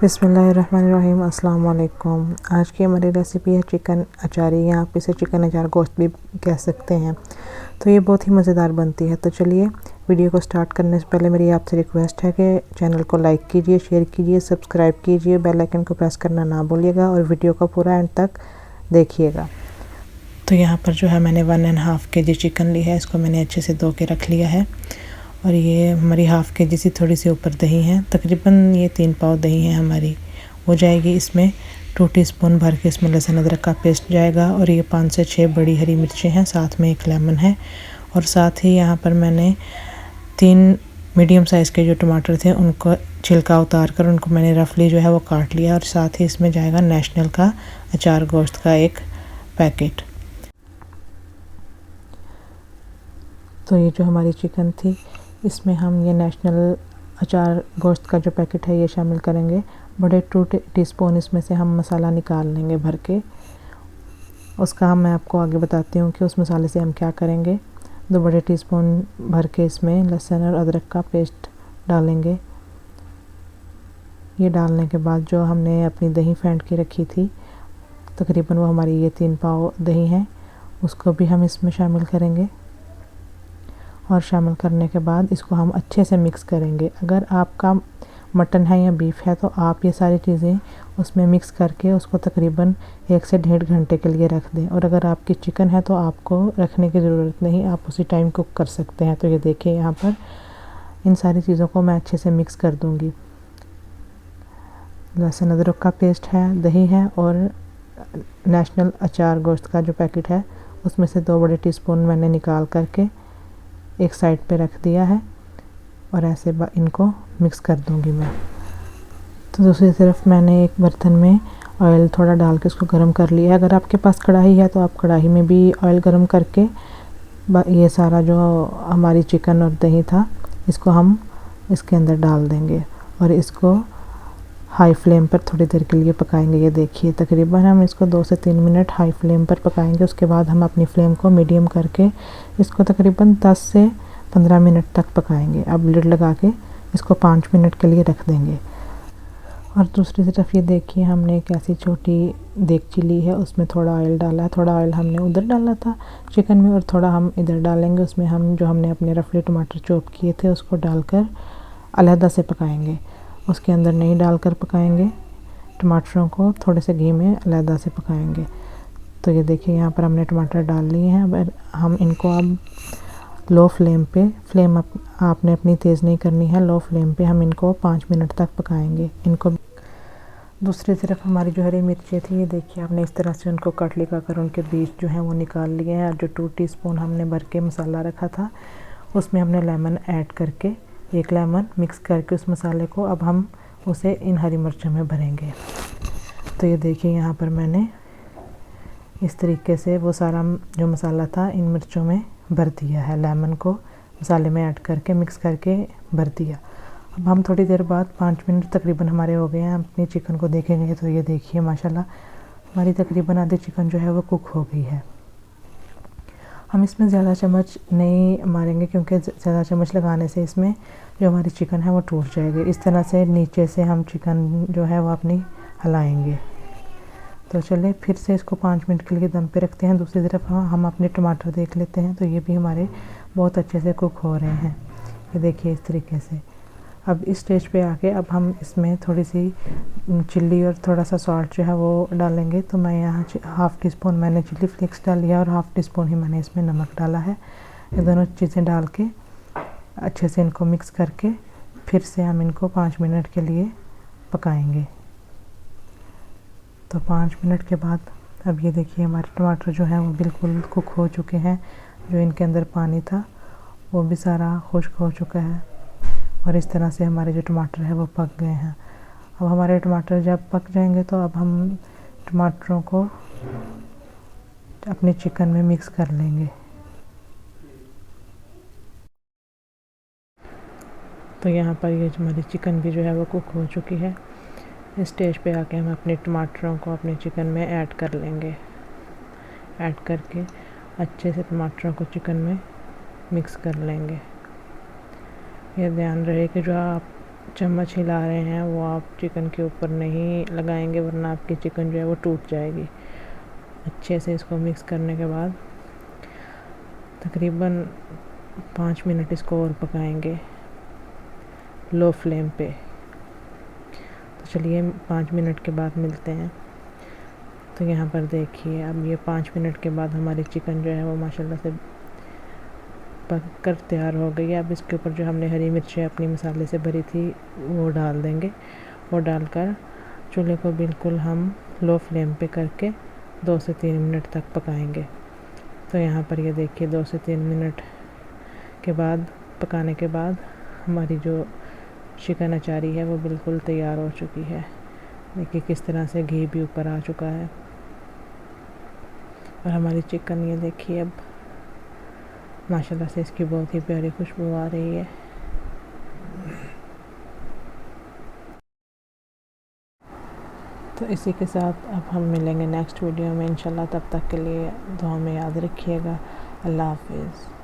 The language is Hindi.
बिस्मिल्लाहिर्रहमानिर्रहीम। अस्सलाम वालेकुम। आज की हमारी रेसिपी है चिकन अचारी, या आप इसे चिकन अचार गोश्त भी कह सकते हैं। तो ये बहुत ही मज़ेदार बनती है। तो चलिए वीडियो को स्टार्ट करने से पहले मेरी आपसे रिक्वेस्ट है कि चैनल को लाइक कीजिए, शेयर कीजिए, सब्सक्राइब कीजिए, बेल आइकन को प्रेस करना ना भूलिएगा और वीडियो को पूरा एंड तक देखिएगा। तो यहाँ पर जो है मैंने 1.5 kg चिकन ली है। इसको मैंने अच्छे से धो के रख लिया है। और ये हमारी 1/2 kg सी थोड़ी सी ऊपर दही है, तकरीबन ये 3 पाव दही है हमारी हो जाएगी। इसमें 2 टीस्पून भर के इसमें लहसुन अदरक का पेस्ट जाएगा। और ये 5 से 6 बड़ी हरी मिर्चें हैं, साथ में 1 लेमन है। और साथ ही यहाँ पर मैंने 3 मीडियम साइज़ के जो टमाटर थे उनको छिलका उतार कर उनको मैंने रफली जो है वो काट लिया। और साथ ही इसमें जाएगा नेशनल का अचार गोश्त का 1 पैकेट। तो ये जो हमारी चिकन थी इसमें हम ये नेशनल अचार गोश्त का जो पैकेट है ये शामिल करेंगे। बड़े 2 टीस्पून इसमें से हम मसाला निकाल लेंगे भर के। उसका मैं आपको आगे बताती हूँ कि उस मसाले से हम क्या करेंगे। 2 बड़े टीस्पून भर के इसमें लहसुन और अदरक का पेस्ट डालेंगे। ये डालने के बाद जो हमने अपनी दही फेंट के रखी थी, तकरीबन वो हमारी ये 3 पाव दही है, उसको भी हम इसमें शामिल करेंगे। और शामिल करने के बाद इसको हम अच्छे से मिक्स करेंगे। अगर आपका मटन है या बीफ है तो आप ये सारी चीज़ें उसमें मिक्स करके उसको तकरीबन 1 से 1.5 घंटे के लिए रख दें। और अगर आपकी चिकन है तो आपको रखने की ज़रूरत नहीं, आप उसी टाइम कुक कर सकते हैं। तो ये देखिए यहाँ पर इन सारी चीज़ों को मैं अच्छे से मिक्स कर दूँगी। लहसुन अदरक का पेस्ट है, दही है और नेशनल अचार गोश्त का जो पैकेट है उसमें से 2 बड़े टीस्पून मैंने निकाल करके एक साइड पे रख दिया है। और ऐसे इनको मिक्स कर दूंगी मैं। तो दूसरी तरफ मैंने एक बर्तन में ऑयल थोड़ा डाल के उसको गर्म कर लिया है। अगर आपके पास कढ़ाई है तो आप कढ़ाई में भी ऑयल गर्म करके ये सारा जो हमारी चिकन और दही था इसको हम इसके अंदर डाल देंगे और इसको हाई फ्लेम पर थोड़ी देर के लिए पकाएंगे। ये देखिए तकरीबन हम इसको 2 से 3 मिनट हाई फ्लेम पर पकाएंगे। उसके बाद हम अपनी फ्लेम को मीडियम करके इसको तकरीबन 10 से 15 मिनट तक पकाएंगे। अब लिड लगा के इसको 5 मिनट के लिए रख देंगे। और दूसरी तरफ ये देखिए हमने एक ऐसी छोटी देगची ली है, उसमें थोड़ा ऑयल डाला है। थोड़ा ऑयल हमने उधर डाला था चिकन में और थोड़ा हम इधर डालेंगे। उसमें हम जो हमने अपने रफली टमाटर चॉप किए थे उसको डालकर अलहदा से पकाएंगे, उसके अंदर नहीं डालकर पकाएंगे। टमाटरों को थोड़े से घी में अलहदा से पकाएंगे। तो ये देखिए यहाँ पर हमने टमाटर डाल लिए हैं। अब हम इनको अब लो फ्लेम पे, फ्लेम आपने अपनी तेज़ नहीं करनी है, लो फ्लेम पे हम इनको 5 मिनट तक पकाएंगे इनको। दूसरी तरफ हमारी जो हरी मिर्चें थी ये देखिए आपने इस तरह से उनको कट लगा कर उनके बीज जो हैं वो निकाल लिए हैं। और जो 2 टीस्पून हमने भर के मसाला रखा था उसमें हमने लेमन ऐड करके 1 लेमन मिक्स करके उस मसाले को अब हम उसे इन हरी मिर्चों में भरेंगे। तो ये देखिए यहाँ पर मैंने इस तरीके से वो सारा जो मसाला था इन मिर्चों में भर दिया है। लेमन को मसाले में ऐड करके मिक्स करके भर दिया। अब हम थोड़ी देर बाद 5 मिनट तकरीबन हमारे हो गए हैं, अपनी चिकन को देखेंगे तो ये देखिए माशाल्लाह हमारी तकरीबन आधी चिकन जो है वो कुक हो गई है। हम इसमें ज़्यादा चम्मच नहीं मारेंगे क्योंकि ज़्यादा चम्मच लगाने से इसमें जो हमारी चिकन है वो टूट जाएगी। इस तरह से नीचे से हम चिकन जो है वो अपनी हिलाएंगे। तो चलिए फिर से इसको 5 मिनट के लिए दम पे रखते हैं। दूसरी तरफ हम अपने टमाटर देख लेते हैं तो ये भी हमारे बहुत अच्छे से कुक हो रहे हैं। ये देखिए इस तरीके से। अब इस स्टेज पे आके अब हम इसमें थोड़ी सी चिल्ली और थोड़ा सा सॉल्ट जो है वो डालेंगे। तो मैं यहाँ 1/2 टीस्पून मैंने चिल्ली फ्लेक्स डाल लिया और 1/2 टीस्पून ही मैंने इसमें नमक डाला है। ये दोनों चीज़ें डाल के अच्छे से इनको मिक्स करके फिर से हम इनको 5 मिनट के लिए पकाएंगे। तो 5 मिनट के बाद अब ये देखिए हमारे टमाटर जो हैं वो बिल्कुल कुक हो चुके हैं। जो इनके अंदर पानी था वो भी सारा खुश्क हो चुका है और इस तरह से हमारे जो टमाटर है वो पक गए हैं। अब हमारे टमाटर जब पक जाएंगे तो अब हम टमाटरों को अपने चिकन में मिक्स कर लेंगे। तो यहाँ पर ये हमारी चिकन भी जो है वो कुक हो चुकी है। इस स्टेज पे आके हम अपने टमाटरों को अपने चिकन में ऐड कर लेंगे। ऐड करके अच्छे से टमाटरों को चिकन में मिक्स कर लेंगे। ये ध्यान रहे कि जो आप चम्मच हिला रहे हैं वो आप चिकन के ऊपर नहीं लगाएंगे, वरना आपकी चिकन जो है वो टूट जाएगी। अच्छे से इसको मिक्स करने के बाद तकरीबन 5 मिनट इसको और पकाएंगे लो फ्लेम पे। तो चलिए 5 मिनट के बाद मिलते हैं। तो यहाँ पर देखिए अब ये 5 मिनट के बाद हमारी चिकन जो है वो माशाल्लाह से पक कर तैयार हो गई है। अब इसके ऊपर जो हमने हरी मिर्चें अपनी मसाले से भरी थी वो डाल देंगे। वो डालकर चूल्हे को बिल्कुल हम लो फ्लेम पे करके 2 से 3 मिनट तक पकाएंगे। तो यहाँ पर ये देखिए 2 से 3 मिनट के बाद पकाने के बाद हमारी जो चिकन अचारी है वो बिल्कुल तैयार हो चुकी है। देखिए किस तरह से घी भी ऊपर आ चुका है और हमारी चिकन ये देखिए अब माशाल्लाह से इसकी बहुत ही प्यारी खुशबू आ रही है। तो इसी के साथ अब हम मिलेंगे नेक्स्ट वीडियो में इंशाल्लाह। तब तक के लिए दुआ में याद रखिएगा। अल्लाह हाफिज़।